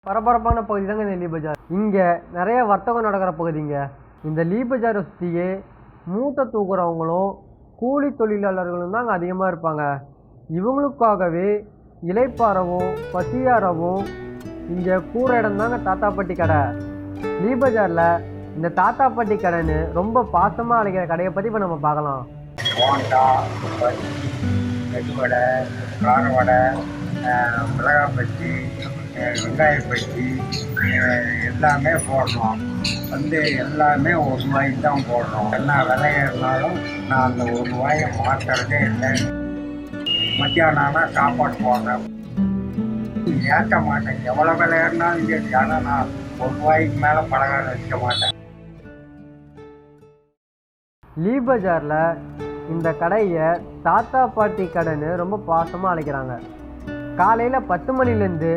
பரபரப்பான பகுதி தாங்க இந்த லீ பஜார். இங்கே நிறைய வர்த்தகம் நடக்கிற பகுதிங்க. இந்த லீ பஜாரை சுற்றியே மூட்டை தூக்குறவங்களும் கூலி தொழிலாளர்களும் தான் அங்கே அதிகமாக இருப்பாங்க. இவங்களுக்காகவே இலைப்பாறவும் பசியாரவும் இங்கே கூற இடம் தாங்க தாத்தாப்பட்டி கடை. லீ பஜாரில் இந்த தாத்தாப்பட்டி கடைன்னு ரொம்ப பாசமாக அழைக்கிற கடையை பற்றி இப்போ நம்ம பார்க்கலாம். போண்டா, பஜ்ஜி, மெதுவடை, கார வடை, மிளகாய் பஜ்ஜி, வெங்காய பஜ்ஜி எல்லாமே போடுறோம். எல்லாமே ₹1 தான் போடுறோம். என்ன விலை இருந்தாலும் நான் அந்த ₹1 மாற்றுறதே இல்லை. மத்தியானம் ஆனால் சாப்பாடு போடுறேன், ஏற்ற மாட்டேன். எவ்வளோ விலை இருந்தாலும் சரி, ஆனால் நான் ₹1 மேலே பலகாரம் வைக்க மாட்டேன். லீ பஜாரில் இந்த கடையை தாத்தா பாட்டி கடைன்னு ரொம்ப பாசமாக அழைக்கிறாங்க. காலையில் 10 மணிலேருந்து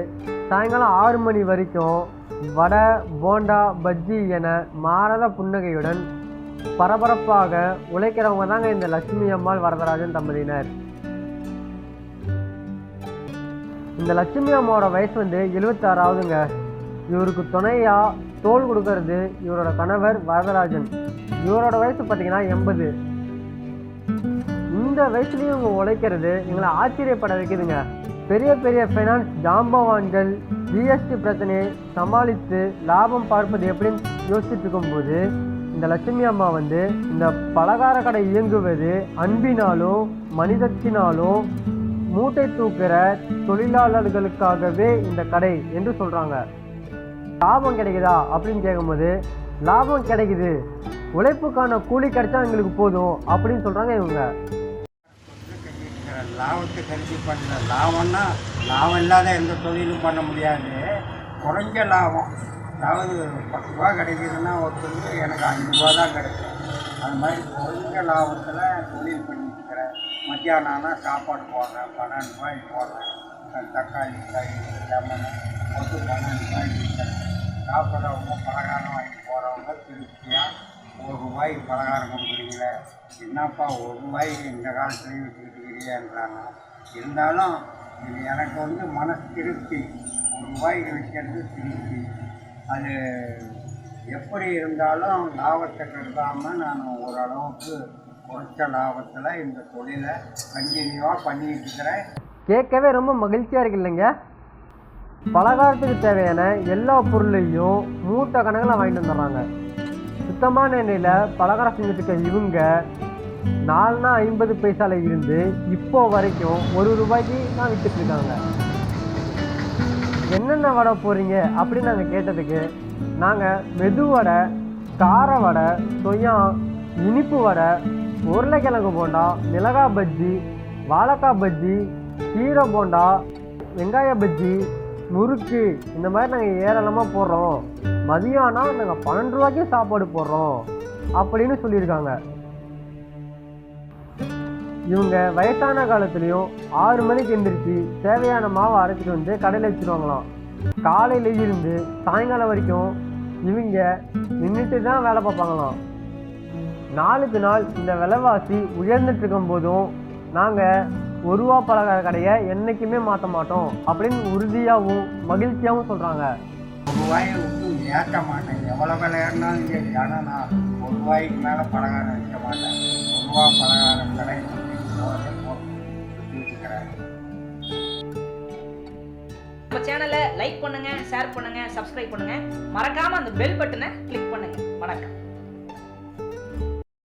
சாயங்காலம் 6 மணி வரைக்கும் வடை, போண்டா, பஜ்ஜி என மாறாத புன்னகையுடன் பரபரப்பாக உழைக்கிறவங்க தாங்க இந்த லட்சுமி அம்மாள் வரதராஜன் தம்பதியினர். இந்த லட்சுமி அம்மாவோட வயசு 76ஆவதுங்க. இவருக்கு துணையாக தோல் கொடுக்கறது இவரோட கணவர் வரதராஜன். இவரோட வயசு பார்த்தீங்கன்னா 80. இந்த வயசுலேயும் இவங்க உழைக்கிறது எங்களை ஆச்சரியப்பட வைக்குதுங்க. பெரிய பெரிய ஃபைனான்ஸ் ஜாம்பவான்கள் ஜிஎஸ்டி பிரச்சனையை சமாளித்து லாபம் பார்ப்பது எப்படின்னு யோசிச்சுட்டு இருக்கும்போது இந்த லட்சுமி அம்மா இந்த பலகார கடை இயங்குவது அன்பினாலும் மனிதத்தினாலும் மூட்டை தூக்குற தொழிலாளர்களுக்காகவே இந்த கடை என்று சொல்கிறாங்க. லாபம் கிடைக்குதா அப்படின்னு கேட்கும்போது லாபம் கிடைக்குது, உழைப்புக்கான கூலி கிடைச்சா எங்களுக்கு போதும் அப்படின்னு சொல்கிறாங்க இவங்க. லாபத்தை கருதி பண்ணல. லாபம்னா லாபம் இல்லாத எந்த தொழிலும் பண்ண முடியாது. குறைஞ்ச லாபம், அதாவது ₹10 கிடைக்குதுன்னா ஒருத்தருக்கு எனக்கு ₹5 தான் கிடைக்கும். அது மாதிரி குறைஞ்ச லாபத்தில் தொழில் பண்ணிக்கிறேன். மத்தியானம் ஆனால் சாப்பாடு போடுறேன், ₹12 போடுறேன். தக்காளி, தயிர், லெமன் போட்டு ₹12 விற்கிறேன். சாப்பிட்றவங்க பலகாரம் வாங்கி போகிறவங்க திருப்தியாக ₹1 பலகாரம் கொடுக்குறீங்களே, என்னப்பா ₹1 இந்த காலத்துலேயும் வச்சுக்கிட்டுக்கிறியான்றாங்க. இருந்தாலும் இது எனக்கு மனசு திருப்தி. ₹1 விற்கிறது திருப்தி. அது எப்படி இருந்தாலும் லாபத்தை கருதாமல் நான் ஓரளவுக்கு குறைச்ச லாபத்தில் இந்த தொழிலை கண்டினியூவாக பண்ணிக்கிட்டு இருக்கிறேன். கேட்கவே ரொம்ப மகிழ்ச்சியாக இருக்கு இல்லைங்க. பலகாரத்துக்கு தேவையான எல்லா பொருளையும் மூட்டை கணக்கில் வாங்கிட்டு வந்துடுறாங்க. சுத்தமான எண்ணெயில் பலகாரம் செஞ்சுட்டு இருக்க இவங்க 4 50 பைசால இருந்து இப்போ வரைக்கும் ₹1 தான் விற்றுட்டு இருக்காங்க. என்னென்ன வடை போடுறீங்க அப்படின்னு நாங்கள் கேட்டதுக்கு நாங்கள் மெதுவடை, கார வடை, சொய்யா, இனிப்பு வடை, உருளைக்கிழங்கு போண்டா, மிளகாய் பஜ்ஜி, வாழைக்காய் பஜ்ஜி, கீரை போண்டா, வெங்காய பஜ்ஜி, முறுக்கு இந்த மாதிரி நாங்கள் ஏராளமாக போடுறோம். மதியானம் நாங்கள் ₹12 சாப்பாடு போடுறோம் அப்படின்னு சொல்லியிருக்காங்க. இவங்க வயசான காலத்துலேயும் 6 மணிக்கு எந்திரிச்சு தேவையான மாவை அரைச்சிட்டு கடையில் வச்சுருவாங்களாம். காலையில இருந்து சாயங்காலம் வரைக்கும் இவங்க நின்றுட்டு தான் வேலை பார்ப்பாங்களாம். நாளுக்கு நாள் இந்த விலைவாசி உயர்ந்துட்டு இருக்கும் போதும் நாங்கள் ₹1 பலகார கடையை என்றைக்குமே மாற்ற மாட்டோம் அப்படின்னு உறுதியாகவும் மகிழ்ச்சியாகவும் சொல்கிறாங்க. ₹1 விட்டு ஏற்ற மாட்டேன். எவ்வளோ விலை ஏறினாலும் சரி, ஆனால் நான் ₹1 மேலே பலகாரம் வைக்க மாட்டேன். ₹1 பலகாரம் கடை நம்ம சேனலை லைக் பண்ணுங்க, ஷேர் பண்ணுங்க, சப்ஸ்கிரைப் பண்ணுங்க. மறக்காம அந்த பெல் பட்டனை கிளிக் பண்ணுங்க. வணக்கம்.